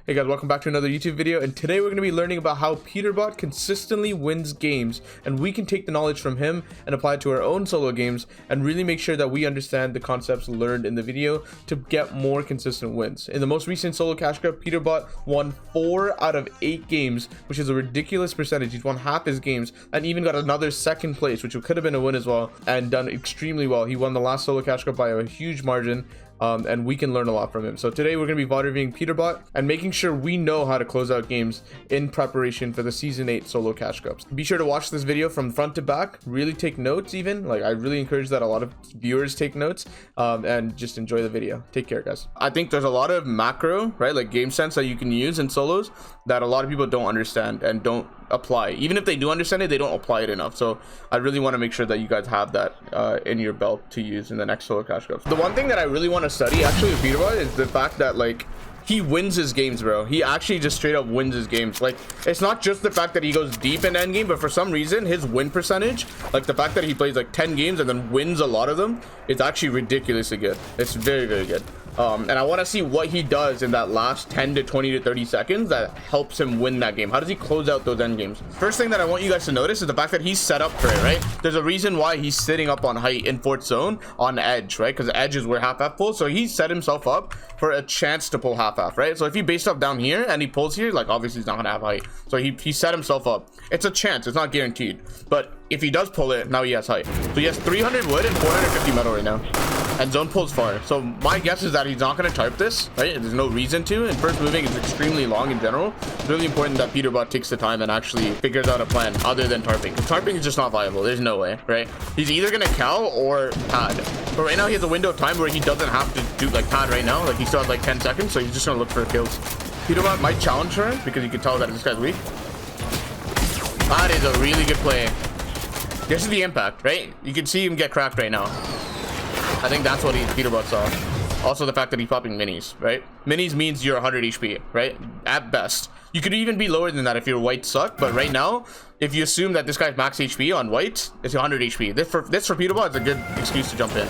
Hey guys, welcome back to another YouTube video, and today we're going to be learning about how Peterbot consistently wins games, and we can take the knowledge from him and apply it to our own solo games and really make sure that we understand the concepts learned in the video to get more consistent wins. In the most recent solo cash grab, Peterbot won 4 out of 8 games, which is a ridiculous percentage. He's won half his games and even got another second place, which could have been a win as well, and done extremely well. He won the last solo cash grab by a huge margin. And we can learn a lot from him. So today we're going to be VOD reviewing Peterbot and making sure we know how to close out games in preparation for the Season 8 solo cash grabs. Be sure to watch this video from front to back. Really take notes even. Like, I really encourage that a lot of viewers take notes and just enjoy the video. Take care, guys. I think there's a lot of macro, right? Like game sense that you can use in solos that a lot of people don't understand and don't apply. Even if they do understand it, they don't apply it enough. So I really want to make sure that you guys have that in your belt to use in the next solo cash grabs. The one thing that I really want to study actually with Peterbot is the fact that, like, he wins his games, bro. He actually just straight up wins his games. Like, it's not just the fact that he goes deep in endgame, but for some reason his win percentage, like the fact that he plays like 10 games and then wins a lot of them, is actually ridiculously good. It's very, very good. And I want to see what he does in that last 10 to 20 to 30 seconds that helps him win that game. How does he close out those end games? First thing that I want you guys to notice is the fact that he's set up for it, right? There's a reason why he's sitting up on height in Fort Zone on edge, right? Because edge is where half-half pulls. So he set himself up for a chance to pull half-half, right? So if he based up down here and he pulls here, like, obviously he's not gonna have height. So he set himself up. It's a chance, it's not guaranteed. But if he does pull it, now he has height. So he has 300 wood and 450 metal right now. And zone pulls far. So my guess is that he's not going to tarp this, right? There's no reason to. And first moving is extremely long in general. It's really important that Peterbot takes the time and actually figures out a plan other than tarping. Because tarping is just not viable. There's no way, right? He's either going to cow or pad. But right now he has a window of time where he doesn't have to do like pad right now. Like, he still has like 10 seconds. So he's just going to look for kills. Peterbot might challenge her because you can tell that this guy's weak. That is a really good play. This is the impact, right? You can see him get cracked right now. I think that's what Peterbot saw. Also the fact that he's popping minis, right? Minis means you're 100 HP, right? At best. You could even be lower than that if your white suck, but right now, if you assume that this guy's max HP on white, it's 100 HP. This for Peterbot is a good excuse to jump in.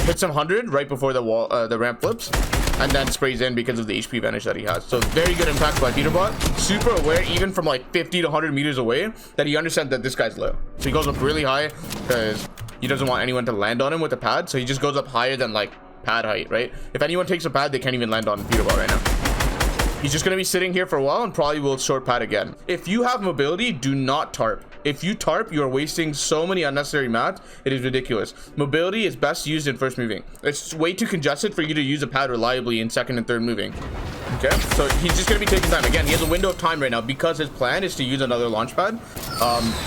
Hits him 100 right before the wall, the ramp flips, and then sprays in because of the HP advantage that he has. So very good impact by Peterbot. Super aware even from like 50 to 100 meters away that he understands that this guy's low. So he goes up really high because he doesn't want anyone to land on him with a pad. So he just goes up higher than like pad height, right? If anyone takes a pad, they can't even land on Peterbot right now. He's just going to be sitting here for a while and probably will short pad again. If you have mobility, do not tarp. If you tarp, you are wasting so many unnecessary mats. It is ridiculous. Mobility is best used in first moving. It's way too congested for you to use a pad reliably in second and third moving. Okay, so he's just going to be taking time. Again, he has a window of time right now because his plan is to use another launch pad.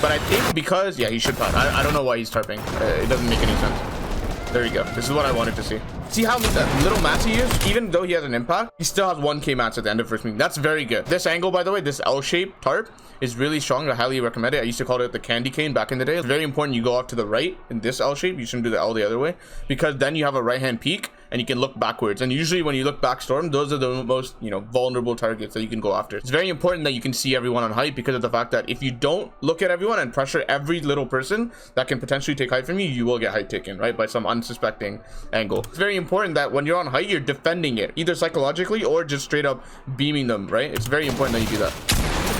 But I think because, yeah, he should pad. I don't know why he's tarping. It doesn't make any sense. There you go. This is what I wanted to see. See how little mats he is? Even though he has an impact, he still has 1k mats at the end of first meeting. That's very good. This angle, by the way, this L-shaped tarp is really strong. I highly recommend it. I used to call it the candy cane back in the day. It's very important you go off to the right in this L shape. You shouldn't do the L the other way, because then you have a right hand peak and you can look backwards. And usually when you look back storm, those are the most, vulnerable targets that you can go after. It's very important that you can see everyone on height because of the fact that if you don't look at everyone and pressure every little person that can potentially take height from you, you will get height taken, right, by some unsuspecting angle. It's very important that when you're on height, you're defending it either psychologically or just straight up beaming them, right? It's very important that you do that.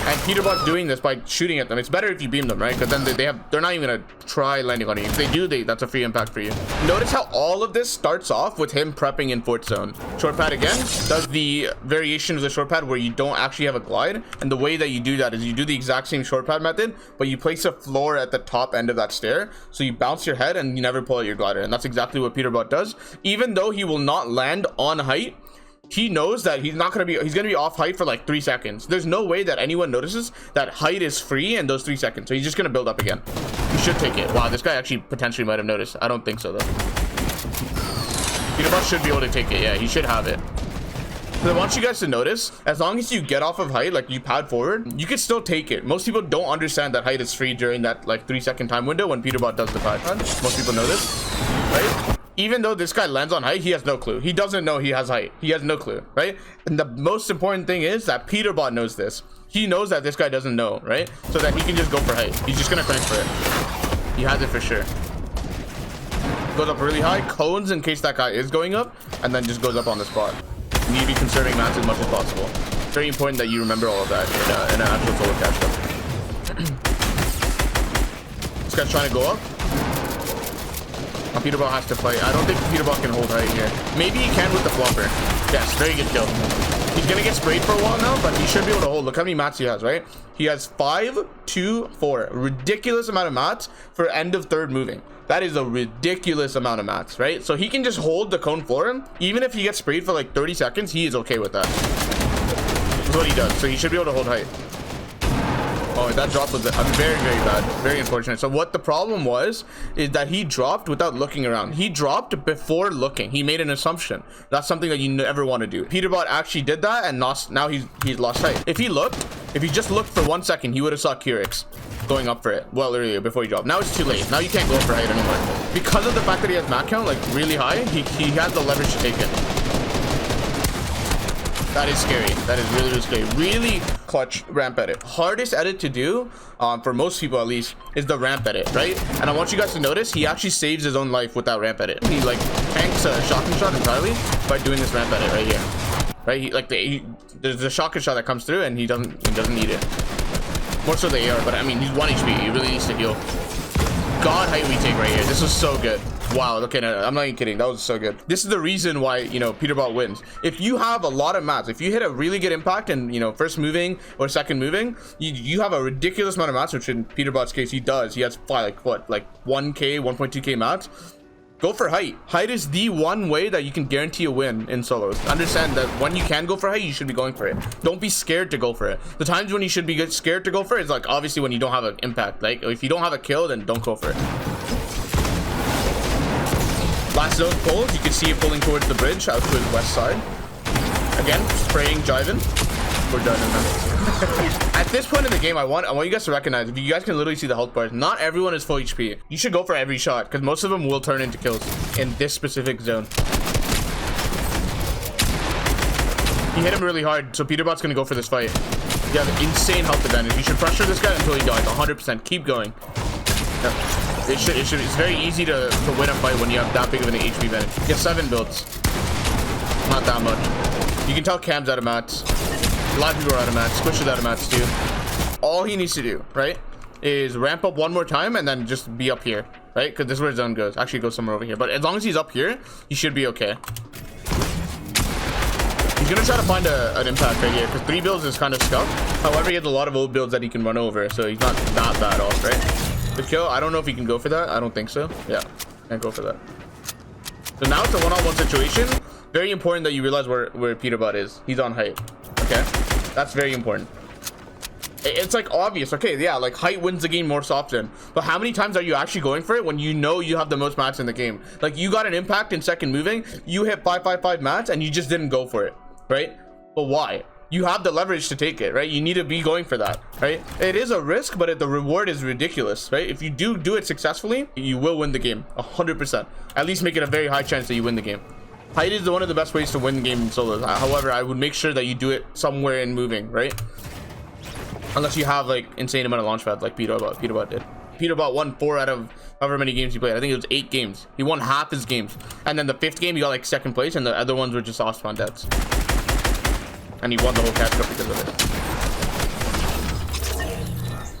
And Peterbot's doing this by shooting at them. It's better if you beam them, right? Because then they're not even gonna try landing on you. If they do, that's a free impact for you. Notice how all of this starts off with him prepping in Fort Zone. Short pad again does the variation of the short pad where you don't actually have a glide. And the way that you do that is you do the exact same short pad method, but you place a floor at the top end of that stair. So you bounce your head and you never pull out your glider. And that's exactly what Peterbot does. Even though he will not land on height, he knows that he's gonna be off height for like 3 seconds. There's no way that anyone notices that height is free in those 3 seconds. So he's just gonna build up again. He should take it. Wow, this guy actually potentially might have noticed. I don't think so though. Peterbot should be able to take it. Yeah, he should have it. So I want you guys to notice, as long as you get off of height, like you pad forward, you can still take it. Most people don't understand that height is free during that like 3 second time window when Peterbot does the pad. Most people know this, right? Even though this guy lands on height, he has no clue. He doesn't know he has height. He has no clue, right? And the most important thing is that Peterbot knows this. He knows that this guy doesn't know, right? So that he can just go for height. He's just gonna crank for it. He has it for sure. Goes up really high, cones in case that guy is going up, and then just goes up on the spot. You need to be conserving mats as much as possible. It's very important that you remember all of that in an actual solo catch up. This guy's trying to go up. Peterbot has to fight. I don't think Peterbot can hold height here. Maybe he can with the flopper. Yes, very good kill. He's gonna get sprayed for a while now, but he should be able to hold. Look how many mats he has, right? He has 5, 2, 4. Ridiculous amount of mats for end of third moving. That is a ridiculous amount of mats, right? So he can just hold the cone floor. Even if he gets sprayed for like 30 seconds, he is okay with that. That's what he does. So he should be able to hold height. Oh, that drop was very, very bad. Very unfortunate. So what the problem was is that he dropped without looking around. He dropped before looking. He made an assumption. That's something that you never want to do. Peterbot actually did that and lost. Now he's lost sight. If he just looked for 1 second, he would have saw Curix going up for it well earlier before he dropped. Now it's too late. Now you can't go for height anymore because of the fact that he has mat count like really high. He has the leverage to take it. That is scary. That is really, really scary. Really clutch ramp edit. Hardest edit to do, for most people at least, is the ramp edit, right? And I want you guys to notice he actually saves his own life with that ramp edit. He like tanks a shotgun shot entirely by doing this ramp edit right here. Right? There's a shotgun shot that comes through and he doesn't need it. More so the AR, but I mean he's 1 HP. He really needs to heal. God height retake right here. This was so good. Wow. Okay, no, I'm not even kidding. That was so good. This is the reason why, you know, Peterbot wins. If you have a lot of mats, if you hit a really good impact and, you know, first moving or second moving, you have a ridiculous amount of mats, which in Peterbot's case he does. He has like 1k 1.2k mats. Go for height. Height is the one way that you can guarantee a win in solos. Understand that when you can go for height, you should be going for it. Don't be scared to go for it. The times when you should be scared to go for it is like obviously when you don't have an impact. Like if you don't have a kill, then don't go for it. Last zone pulls, you can see it pulling towards the bridge out to his west side. Again, spraying, jiving. We're done in that. At this point in the game, I want you guys to recognize, if you guys can literally see the health bars, not everyone is full HP. You should go for every shot because most of them will turn into kills in this specific zone. He hit him really hard, so Peterbot's gonna go for this fight. You have insane health advantage. You should pressure this guy until he dies. 100%. Keep going. Yep. It's very easy to win a fight when you have that big of an HP advantage. Get 7 builds. Not that much. You can tell Cam's out of mats. A lot of people are out of mats. Squish is out of mats too. All he needs to do, right, is ramp up one more time and then just be up here, right? Because this is where his zone goes. Actually, goes somewhere over here. But as long as he's up here, he should be okay. He's gonna try to find an impact right here because 3 builds is kind of scuffed. However, he has a lot of old builds that he can run over, so he's not that bad off, right? The kill, I don't know if he can go for that. I don't think so. Yeah, can't go for that. So now it's a one-on-one situation. Very important that you realize where Peterbot is. He's on height. Okay, that's very important. It's like obvious. Okay, yeah, like height wins the game most often. But how many times are you actually going for it when you know you have the most mats in the game? Like you got an impact in second moving, you hit 555 mats and you just didn't go for it, right? But why? You have the leverage to take it, right? You need to be going for that, right? It is a risk, but the reward is ridiculous, right? If you do it successfully, you will win the game 100%. At least make it a very high chance that you win the game. Height is one of the best ways to win the game in solos. However, I would make sure that you do it somewhere in moving, right? Unless you have like insane amount of launch pads like Peterbot did. Peterbot won 4 out of however many games he played. I think it was 8 games. He won half his games. And then the 5th game, he got like 2nd place, and the other ones were just off spawn deaths. And he won the whole catch cup because of it.